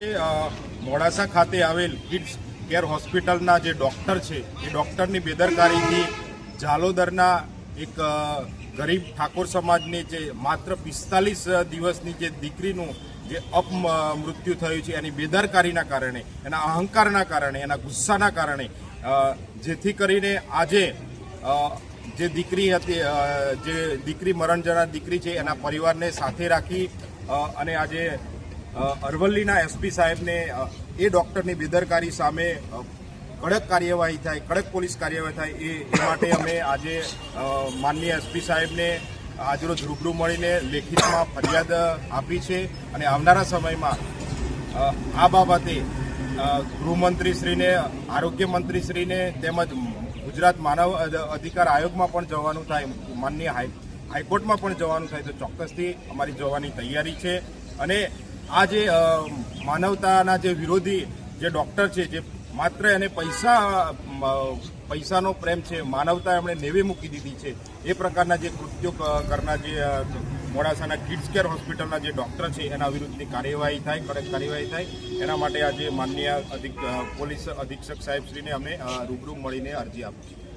મોડાસા ખાતે આવેલ kids care હોસ્પિટલના જે ડૉક્ટર છે એ ડૉક્ટરની બેદરકારીથી ઝાલોદરના એક ગરીબ ઠાકોર સમાજની જે માત્ર 45 દિવસની જે દીકરીનું જે અપમૃત્યુ થયું છે એની બેદરકારીના કારણે, એના અહંકારના કારણે, એના ગુસ્સાના કારણે, જેથી કરીને આજે જે દીકરી હતી, જે દીકરી મરણ જનાર દીકરી છે એના પરિવારને સાથે રાખી અને આજે અરવલ્લીના એસપી સાહેબને એ ડૉક્ટરની બેદરકારી સામે કડક કાર્યવાહી થાય, કડક પોલીસ કાર્યવાહી થાય એ માટે અમે આજે માનનીય એસપી સાહેબને આજરોજ રૂબરૂ મળીને લેખિતમાં ફરિયાદ આપી છે અને આવનારા સમયમાં આ બાબતે ગૃહમંત્રીશ્રીને, આરોગ્ય મંત્રીશ્રીને તેમજ ગુજરાત માનવ અધિકાર આયોગમાં પણ જવાનું થાય, માનનીય હાઈકોર્ટમાં પણ જવાનું થાય તો ચોક્કસથી અમારી જવાની તૈયારી છે. અને આ જે માનવતાના જે વિરોધી જે ડૉક્ટર છે, જે માત્ર એને પૈસાનો પ્રેમ છે, માનવતા એમણે નેવે મૂકી દીધી છે, એ પ્રકારના જે કૃત્યો કરનાર જે મોડાસાના કિડ્સ કેર હોસ્પિટલના જે ડૉક્ટર છે એના વિરુદ્ધની કાર્યવાહી થાય, કડક કાર્યવાહી થાય, એના માટે આજે માનનીય પોલીસ અધિક્ષક સાહેબશ્રીને અમે રૂબરૂ મળીને અરજી આપી છે.